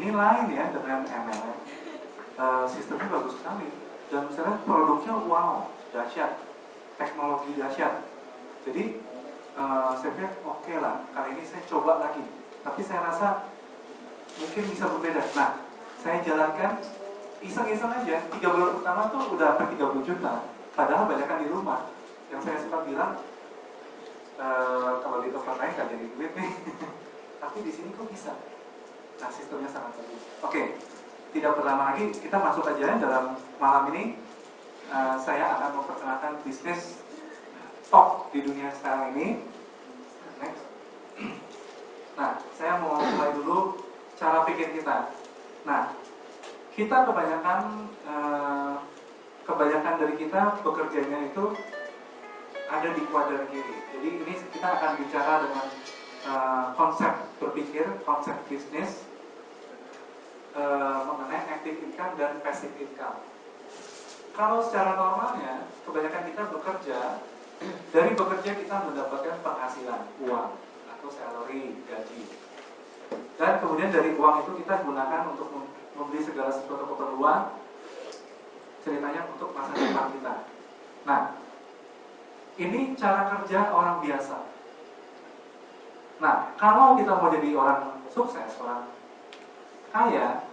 Ini lain ya dengan MLM. Sistemnya bagus sekali. Dan misalnya produknya wow, dahsyat. Teknologi dahsyat. Jadi saya pikir oke lah, kali ini saya coba lagi. Tapi saya rasa mungkin bisa berbeda. Nah, saya jalankan iseng-iseng aja. 3 bulan pertama tuh udah hampir 30 juta. Padahal banyak kan di rumah. Yang saya suka bilang, kalau di tempat lain gak jadi duit nih. Tapi di sini kok bisa. Nah, sistemnya sangat bagus. Oke, tidak berlama lagi, kita masuk aja dalam malam ini. Saya akan memperkenalkan bisnis top di dunia sekarang ini. Next. Nah, saya mau mulai dulu cara pikir kita. Nah, kita kebanyakan dari kita bekerjanya itu ada di kuadran kiri. Jadi ini kita akan bicara dengan konsep berpikir, konsep bisnis mengenai active income dan passive income. Kalau secara normalnya, kebanyakan kita bekerja, dari bekerja kita mendapatkan penghasilan, uang, atau salary, gaji. Dan kemudian dari uang itu kita gunakan untuk membeli segala sesuatu keperluan, ceritanya untuk masa depan kita. Nah, ini cara kerja orang biasa. Nah, kalau kita mau jadi orang sukses, orang kaya,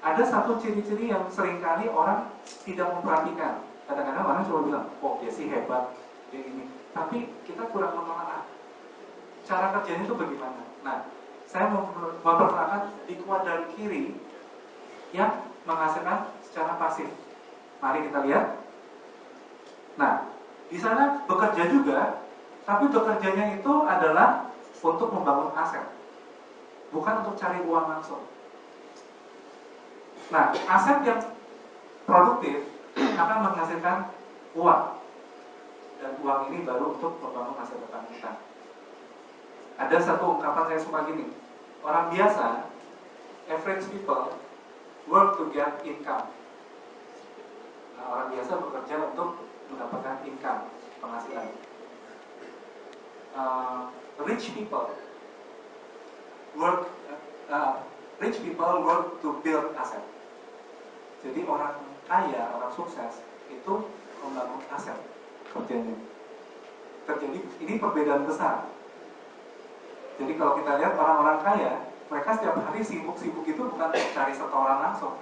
ada satu ciri-ciri yang seringkali orang tidak memperhatikan. Kadang-kadang orang cuma bilang, oh dia sih hebat, dia ini. Tapi kita kurang menelaah cara kerjanya itu bagaimana. Nah, saya memperkenalkan di kuadran kiri yang menghasilkan secara pasif. Mari kita lihat. Nah, di sana bekerja juga, tapi bekerjanya itu adalah untuk membangun aset, bukan untuk cari uang langsung. Nah, aset yang produktif akan menghasilkan uang, dan uang ini baru untuk membangun masa depan kita. Ada satu ungkapan saya suka gini, orang biasa, average people, work to get income. Nah, orang biasa bekerja untuk mendapatkan income, penghasilan. Rich people work to build asset. Jadi orang kaya, orang sukses itu membangun aset kerjanya. Terjadi ini perbedaan besar. Jadi kalau kita lihat orang-orang kaya, mereka setiap hari sibuk-sibuk itu bukan cari setoran langsung.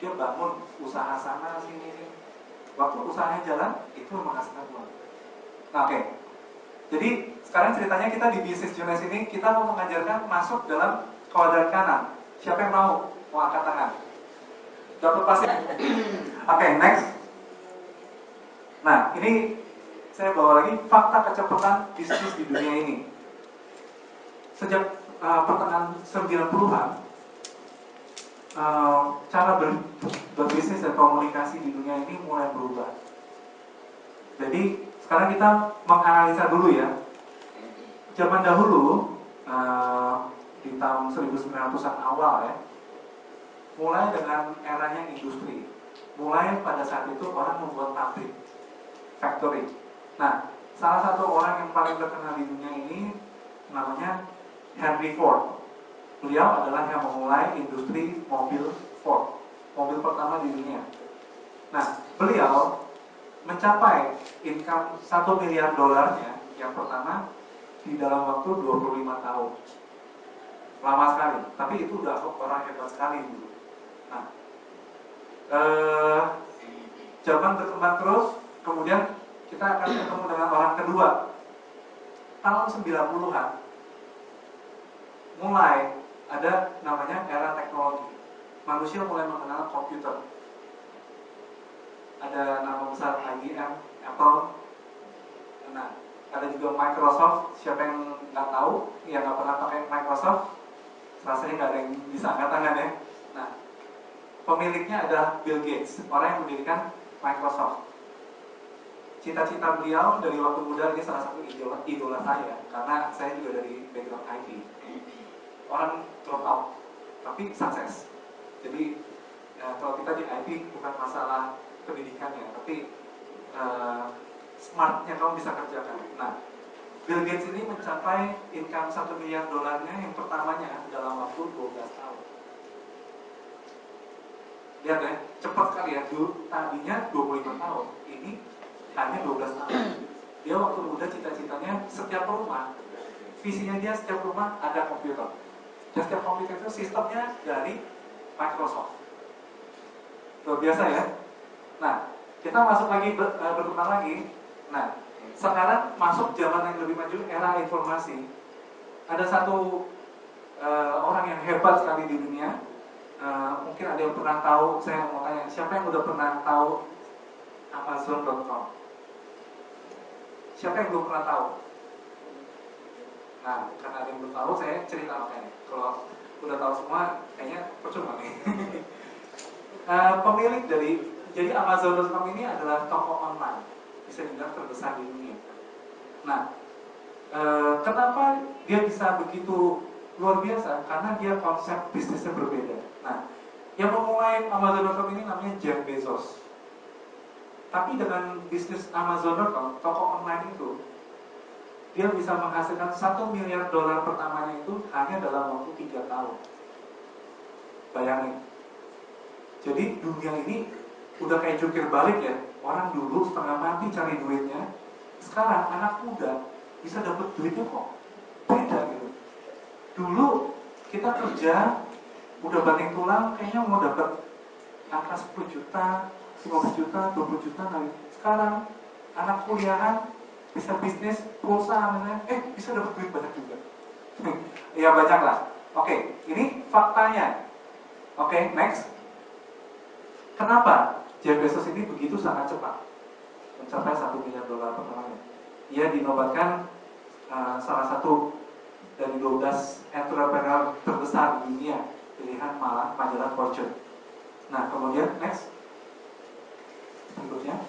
Dia bangun usaha sana sini. Waktu usahanya jalan, itu menghasilkan uang. Nah, oke. Jadi sekarang ceritanya kita di bisnis Jonas ini kita mau mengajarkan masuk dalam kuadran kanan. Siapa yang mau angkat tangan? Dapat pasti. Oke, next. Nah, ini saya bawa lagi fakta kecepatan bisnis di dunia ini. Sejak pertengahan 90-an, cara berbisnis dan komunikasi di dunia ini mulai berubah. Jadi sekarang kita menganalisa dulu ya. Zaman dahulu di tahun 1900-an awal ya, mulai dengan eranya industri. Mulai pada saat itu orang membuat pabrik, factory. Nah, salah satu orang yang paling terkenal di dunia ini namanya Henry Ford. Beliau adalah yang memulai industri mobil Ford, mobil pertama di dunia. Nah, beliau mencapai income $1 miliar yang pertama di dalam waktu 25 tahun. Lama sekali, tapi itu udah orang hebat sekali dulu. Nah, zaman berkembang terus, kemudian kita akan ketemu dengan orang kedua. Tahun 90-an mulai ada namanya era teknologi. Manusia mulai mengenal komputer. Ada nama besar IBM, Apple. Nah, ada juga Microsoft. Siapa yang nggak tahu, yang nggak pernah pakai Microsoft, rasanya nggak ada yang bisa angkat tangan ya. Nah, pemiliknya adalah Bill Gates, orang yang mendirikan Microsoft. Cita-cita beliau dari waktu muda ini salah satu idola saya, karena saya juga dari background IT. Orang drop out, tapi sukses. Jadi kalau kita di IT bukan masalah pendidikannya, tapi smartnya kamu bisa kerjakan. Nah, Bill Gates ini mencapai income $1 miliar yang pertamanya dalam waktu 12 tahun. Lihat ya, cepat sekali ya. Dulu tadinya 25 tahun, ini hanya 12 tahun. Dia waktu muda cita-citanya setiap rumah, visinya dia setiap rumah ada komputer. Dan setiap komputer itu sistemnya dari Microsoft. Luar biasa ya. Nah, kita masuk lagi berkembang lagi. Nah, sekarang masuk zaman yang lebih maju, era informasi. Ada satu orang yang hebat sekali di dunia. Mungkin ada yang pernah tahu. Saya mau tanya, siapa yang udah pernah tahu Amazon.com? Siapa yang belum pernah tahu? Nah, karena ada yang belum tahu, saya cerita makanya. Kalau udah tahu semua, kayaknya percuma nih. Pemilik dari, jadi Amazon.com ini adalah toko online, bisa dibilang terbesar di dunia. Nah, kenapa dia bisa begitu luar biasa? Karena dia konsep bisnisnya berbeda. Nah, yang memulai Amazon.com ini namanya Jeff Bezos. Tapi dengan bisnis Amazon.com, toko online itu, dia bisa menghasilkan $1 miliar pertamanya itu hanya dalam waktu 3 tahun. Bayangin. Jadi dunia ini udah kayak jungkir balik ya. Orang dulu setengah mati cari duitnya. Sekarang anak muda bisa dapat duitnya kok beda gitu. Dulu kita kerja udah banting tulang, kayaknya mau dapat angka 10 juta, 15 juta, 20 juta kali. Sekarang anak kuliahan bisa bisnis pulsa misalnya, bisa dapat duit banyak juga. Ya banyak lah. Oke, ini faktanya. Oke, next. Kenapa Jeff Bezos ini begitu sangat cepat mencapai $1 miliar pertamanya? Ia dinobatkan salah satu dari 12 entrepreneur terbesar di dunia, pilihan majalah Fortune. Nah, kemudian next. Berikutnya.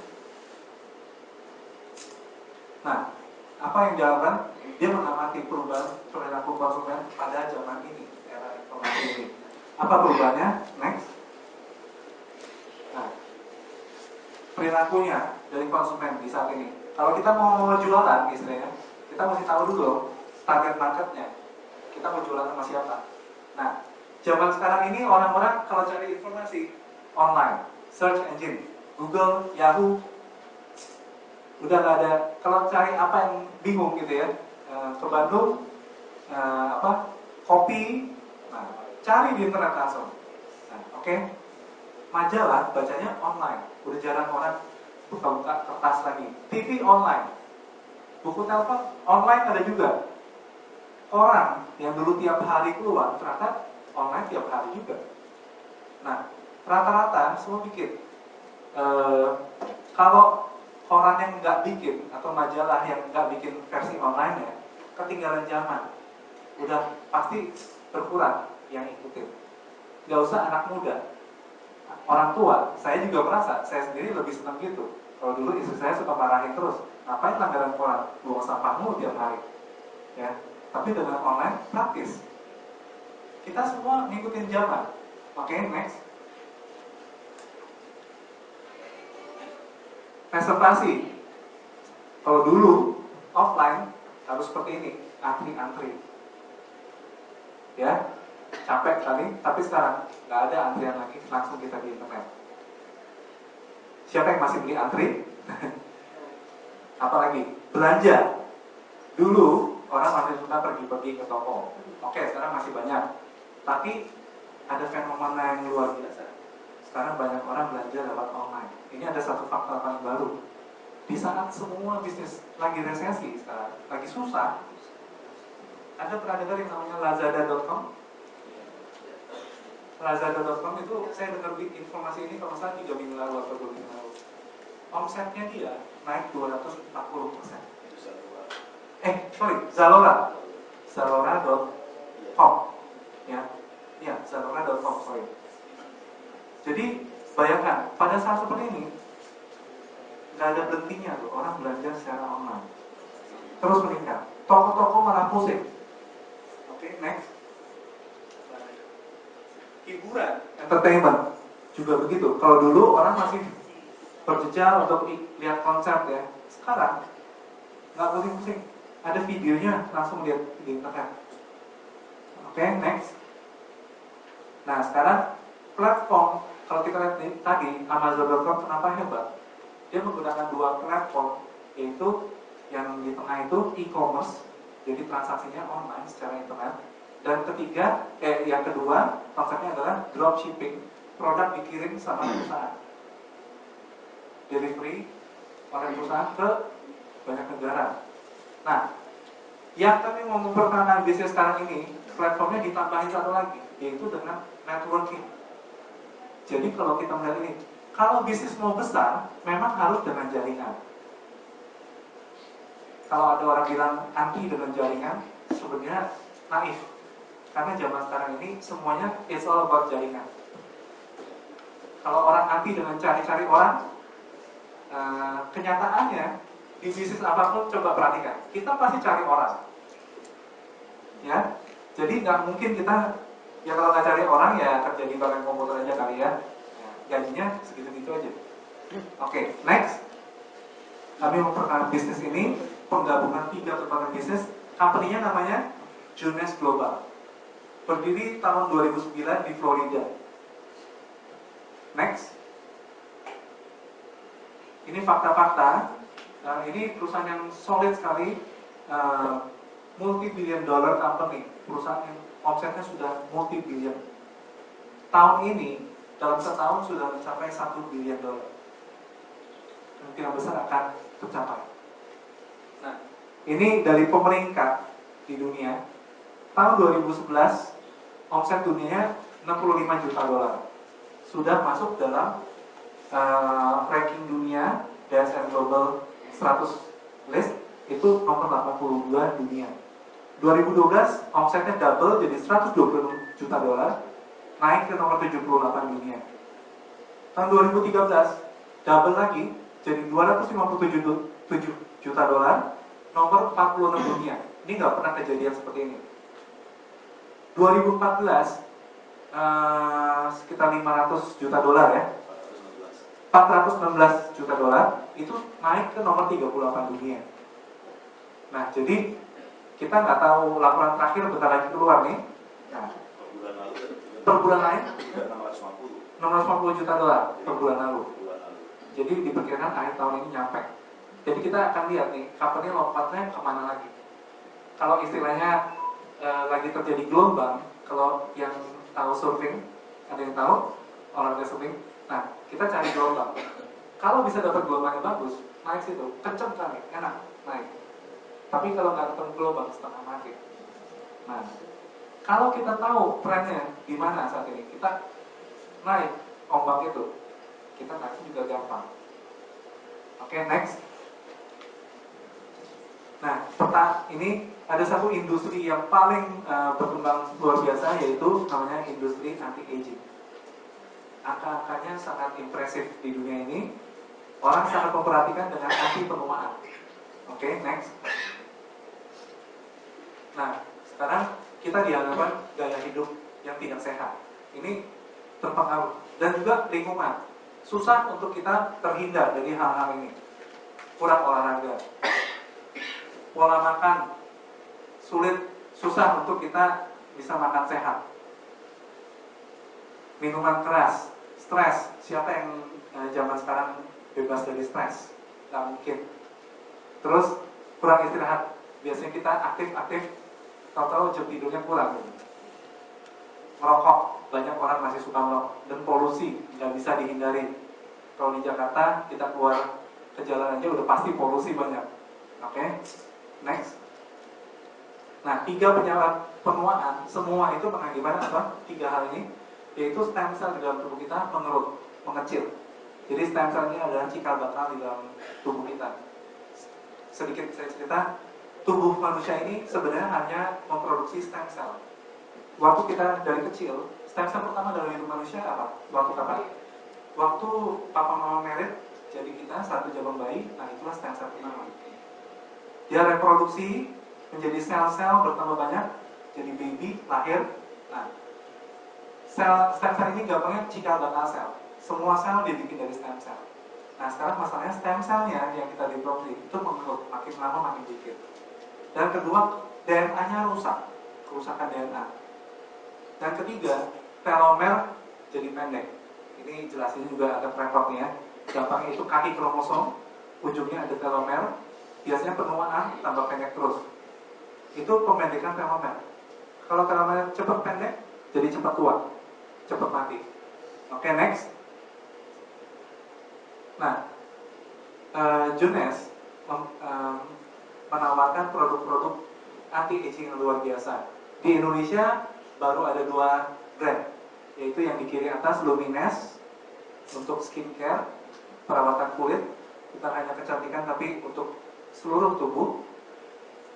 Nah, apa yang dilakukan? Dia mengamati perubahan perilaku konsumen pada zaman ini, era informasi ini. Apa perubahannya? Next. Nah, perilakunya dari konsumen di saat ini. Kalau kita mau jualan, istilahnya, kita mesti tahu dulu target marketnya. Kita mau jualan sama siapa. Nah, zaman sekarang ini orang-orang kalau cari informasi online, search engine, Google, Yahoo, udah nggak ada. Kalau cari apa yang bingung gitu ya, ke Bandung, kopi, nah, cari di internet langsung. Nah, oke. Majalah bacanya online, udah jarang orang buka-buka kertas lagi. TV online, buku telepon online ada juga. Orang yang dulu tiap hari keluar, ternyata online tiap hari juga. Nah, rata-rata semua bikin. Kalau orang yang nggak bikin atau majalah yang nggak bikin versi online ya, ketinggalan zaman. Udah pasti berkurang yang ikutin. Nggak usah anak muda. Orang tua, saya juga merasa, saya sendiri lebih senang gitu. Kalau dulu istri saya suka marahin terus, ngapain langganan koran, buang sampahmu tiap hari, ya. Tapi dengan online praktis. Kita semua ngikutin zaman. Oke, next. Reservasi. Kalau dulu offline harus seperti ini, antri-antri, ya. Capek kali, tapi sekarang nggak ada antrian lagi, langsung kita di internet. Siapa yang masih beli antri? Apalagi belanja. Dulu orang masih suka pergi-pergi ke toko. Oke, sekarang masih banyak. Tapi ada fenomena yang luar biasa. Sekarang banyak orang belanja lewat online. Ini ada satu faktor paling baru. Di saat semua bisnis lagi resesi sekarang, lagi susah, Anda pernah dengar yang namanya Lazada.com? Lazada.com itu saya dengar informasi ini kalau salah 3 minggu lalu atau 2 minggu lalu. Omsetnya dia naik 240%. Zalora. Zalora.com. Ya, Zalora.com, sorry. Jadi bayangkan pada saat seperti ini nggak ada berhentinya tuh orang belanja secara online. Terus meningkat. Toko-toko malah pusing. Oke, next. Hiburan, entertainment juga begitu. Kalau dulu orang masih berjejal untuk lihat konser ya, sekarang nggak pusing-pusing. Ada videonya, langsung lihat di internet. Oke, next. Nah, sekarang Platform, kalau kita lihat nih, tadi Amazon.com kenapa hebat? Dia menggunakan dua platform, yaitu yang di tengah itu e-commerce, jadi transaksinya online secara internet. Dan yang kedua konsepnya adalah dropshipping, produk dikirim sama perusahaan, delivery oleh perusahaan ke banyak negara. Nah, yang kami mau memperkenalkan bisnis sekarang ini, platformnya ditambahin satu lagi, yaitu dengan networking. Jadi kalau kita melihat ini, kalau bisnis mau besar, memang harus dengan jaringan. Kalau ada orang bilang anti dengan jaringan, sebenarnya naif. Karena zaman sekarang ini semuanya it's all about jaringan. Kalau orang anti dengan cari-cari orang, kenyataannya di bisnis apapun coba perhatikan, kita pasti cari orang. Ya, jadi nggak mungkin kita ya kalau nggak cari orang ya kerja di bagian komputer aja kali ya. Gajinya segitu-gitu aja. Oke, next. Kami memperkenalkan bisnis ini, penggabungan 3 berbagai bisnis. Company-nya namanya Junes Global. Berdiri tahun 2009 di Florida. Next. Ini fakta-fakta. Ini perusahaan yang solid sekali, multi-billion dollar company. Perusahaan yang omsetnya sudah multi-billion. Tahun ini dalam setahun sudah mencapai 1 billion dollar. Kemungkinan besar akan tercapai. Nah, ini dari pemeringkat di dunia. Tahun 2011, omset dunianya 65 juta dolar. Sudah masuk dalam ranking dunia DSM Global 100 list, itu nomor 82 dunia. 2012, omsetnya double jadi 120 juta dolar. Naik ke nomor 78 dunia. Tahun 2013, double lagi, jadi 257 juta dolar, nomor 46 dunia. Ini nggak pernah kejadian seperti ini. 2014, sekitar 500 juta dolar ya. 416 juta dolar, itu naik ke nomor 38 dunia. Nah, jadi kita nggak tahu laporan terakhir bentar lagi keluar nih. Nah, per bulan lain 650 juta dolar per bulan lalu. Jadi diperkirakan akhir tahun ini nyampe. Jadi kita akan lihat nih, company lompatnya kemana lagi. Kalau istilahnya lagi terjadi gelombang, kalau yang tahu surfing, ada yang tahu olahraga surfing. Nah, kita cari gelombang. Kalau bisa dapat gelombang yang bagus, naik situ, kenceng kali, enak, naik. Tapi kalau nggak ketemu gelombang, setengah mati. Nah, kalau kita tahu trennya di mana saat ini, kita naik ombak itu, kita naik juga gampang. Oke, next. Nah, ini ada satu industri yang paling berkembang luar biasa, yaitu namanya industri anti-aging. Angka-angkanya sangat impresif di dunia ini. Orang sangat memperhatikan dengan anti penuaan. Oke, next. Nah, sekarang kita dihadapkan gaya hidup yang tidak sehat. Ini terpengaruh. Dan juga lingkungan. Susah untuk kita terhindar dari hal-hal ini. Kurang olahraga, pola makan susah untuk kita bisa makan sehat. Minuman keras, stres. Siapa yang zaman sekarang bebas dari stres? Gak mungkin. Terus kurang istirahat. Biasanya kita aktif-aktif, tahu-tahu jam tidurnya kurang. Merokok, banyak orang masih suka merokok. Dan polusi, nggak bisa dihindari. Kalau di Jakarta, kita keluar ke jalan aja udah pasti polusi banyak. Oke, next. Nah, 3 penyebab penuaan, semua itu mengakibatkan apa? 3 hal ini, yaitu stem cell di dalam tubuh kita mengerut, mengecil. Jadi stem cell ini adalah cikal bakal di dalam tubuh kita. Sedikit saya cerita, tubuh manusia ini sebenarnya hanya memproduksi stem cell. Waktu kita dari kecil, stem cell pertama dalam hidup manusia apa? Waktu kapan? Waktu papa mama merit, jadi kita saat jaman bayi, nah itulah stem cell pertama. Dia reproduksi menjadi sel-sel bertambah banyak, jadi baby lahir. Nah, stem cell ini gampangnya cikal bakal sel. Semua sel dibikin dari stem cell. Nah, sekarang masalahnya stem cellnya yang kita diproduksi itu mengerut, makin lama makin dikit. Dan kedua, DNA-nya rusak, kerusakan DNA. Dan ketiga, telomer jadi pendek. Ini jelasin juga ada repotnya. Gampangnya itu kaki kromosom, ujungnya ada telomer, biasanya penuaan tambah pendek terus. Itu pemendekan telomer. Kalau telomer cepat pendek, jadi cepat tua, cepat mati. Oke, next. Nah, Junes menawarkan produk-produk anti-aging yang luar biasa. Di Indonesia baru ada 2 brand, yaitu yang di kiri atas Lumines untuk skincare, perawatan kulit, bukan hanya kecantikan tapi untuk seluruh tubuh.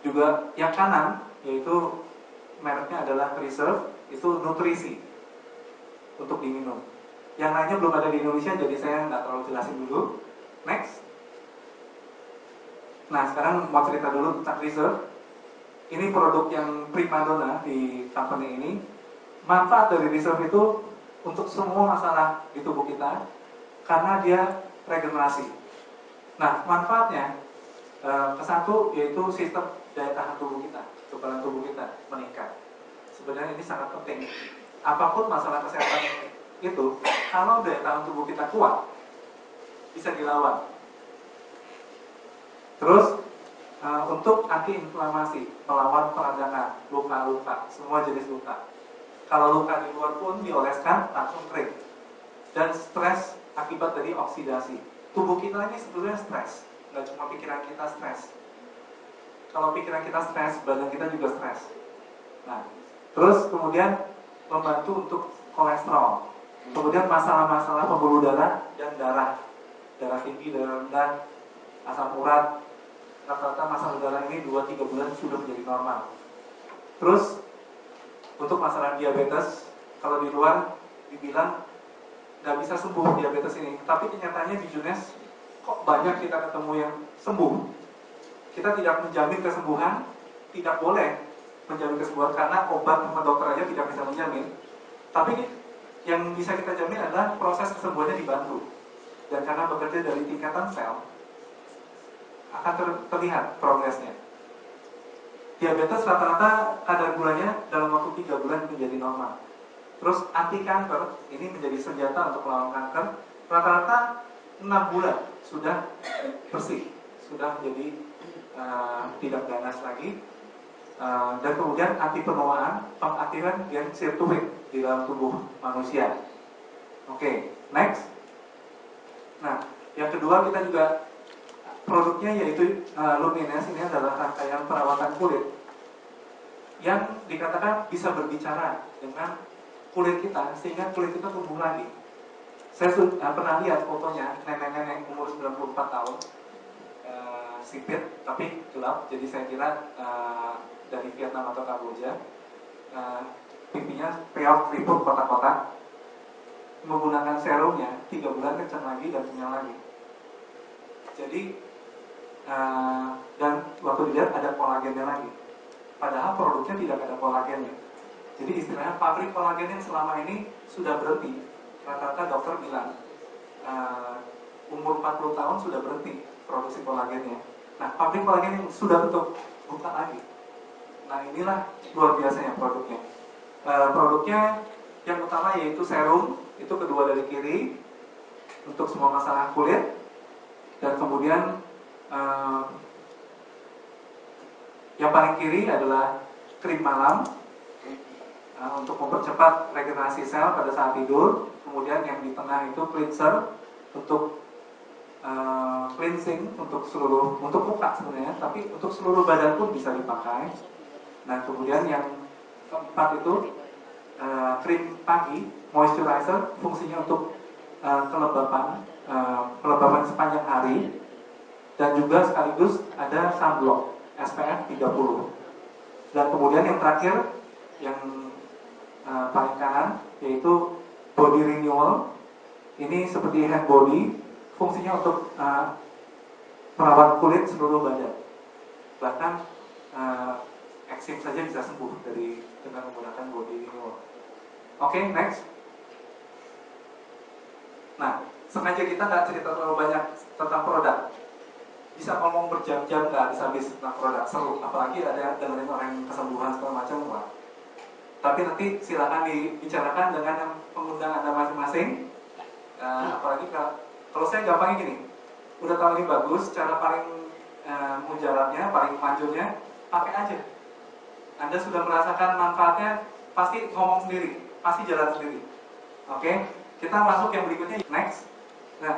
Juga yang kanan, yaitu mereknya adalah Reserve, itu nutrisi untuk diminum. Yang lainnya belum ada di Indonesia, jadi saya nggak terlalu jelasin dulu. Next. Nah, sekarang mau cerita dulu tentang Reserve. Ini produk yang primadona di company ini. Manfaat dari Reserve itu untuk semua masalah di tubuh kita, karena dia regenerasi. Nah, manfaatnya kesatu yaitu sistem daya tahan tubuh kita, kekebalan tubuh kita meningkat. Sebenarnya ini sangat penting. Apapun masalah kesehatan itu, kalau daya tahan tubuh kita kuat, bisa dilawan. Terus untuk anti-inflamasi, melawan peradangan, luka-luka, semua jenis luka. Kalau luka di luar pun dioleskan langsung kering. Dan stres akibat dari oksidasi. Tubuh kita ini sebetulnya stres, nggak cuma pikiran kita stres. Kalau pikiran kita stres, badan kita juga stres. Nah, terus kemudian membantu untuk kolesterol. Kemudian masalah-masalah pembuluh darah dan darah tinggi, darah rendah, asam urat. Rata-rata masalah darah ini 2-3 bulan sudah menjadi normal. Terus untuk masalah diabetes, kalau di luar dibilang nggak bisa sembuh diabetes ini, tapi kenyataannya di Junes kok banyak kita ketemu yang sembuh. Kita tidak menjamin kesembuhan, tidak boleh menjamin kesembuhan karena obat sama dokter aja tidak bisa menjamin. Tapi yang bisa kita jamin adalah proses kesembuhannya dibantu. Dan karena bekerja dari tingkatan sel, akan terlihat progresnya. Diabetes rata-rata kadar gulanya dalam waktu 3 bulan menjadi normal. Terus anti kanker, ini menjadi senjata untuk melawan kanker. Rata-rata 6 bulan sudah bersih, sudah menjadi tidak ganas lagi. Dan kemudian anti penuaan, pengaktifan gen sirtuit di dalam tubuh manusia. Oke, next. Nah, yang kedua kita juga produknya yaitu Lumines. Ini adalah rangkaian perawatan kulit yang dikatakan bisa berbicara dengan kulit kita sehingga kulit kita tumbuh lagi. Saya pernah lihat fotonya nenek-nenek umur 94 tahun, sipit tapi gelap, jadi saya kira dari Vietnam atau Kamboja. Pipinya peot, keriput, kotak-kotak. Menggunakan serumnya 3 bulan kencang lagi dan kenyal lagi. Jadi dan waktu dilihat ada kolagennya lagi. Padahal produknya tidak ada kolagennya. Jadi istilahnya pabrik kolagen yang selama ini sudah berhenti. Rata-rata dokter bilang umur 40 tahun sudah berhenti produksi kolagennya. Nah, pabrik kolagen yang sudah tutup buka lagi. Nah, inilah luar biasanya produknya. Produknya yang utama yaitu serum, itu kedua dari kiri untuk semua masalah kulit. Dan kemudian yang paling kiri adalah krim malam untuk mempercepat regenerasi sel pada saat tidur. Kemudian yang di tengah itu cleanser untuk cleansing untuk muka sebenarnya, tapi untuk seluruh badan pun bisa dipakai. Nah, kemudian yang keempat itu krim pagi moisturizer, fungsinya untuk kelembapan sepanjang hari. Dan juga sekaligus ada sunblock SPF 30. Dan kemudian yang terakhir, yang paling kanan, yaitu body renewal. Ini seperti hand body, fungsinya untuk merawat kulit seluruh badan. Bahkan eksim saja bisa sembuh dengan menggunakan body renewal. Oke, next. Nah, sengaja kita nggak cerita terlalu banyak tentang produk. Bisa ngomong berjam-jam nggak habis-habis tentang produk, seru. Apalagi ada yang dengerin orang kesembuhan segala macam, wah. Tapi nanti silakan dibicarakan dengan pengundang Anda testing. Apalagi kalau saya gampangnya gini, udah tahu ini bagus, cara paling mujarabnya, paling manjurnya, pakai aja. Anda sudah merasakan manfaatnya, pasti ngomong sendiri, pasti jalan sendiri. Oke, kita masuk yang berikutnya, next.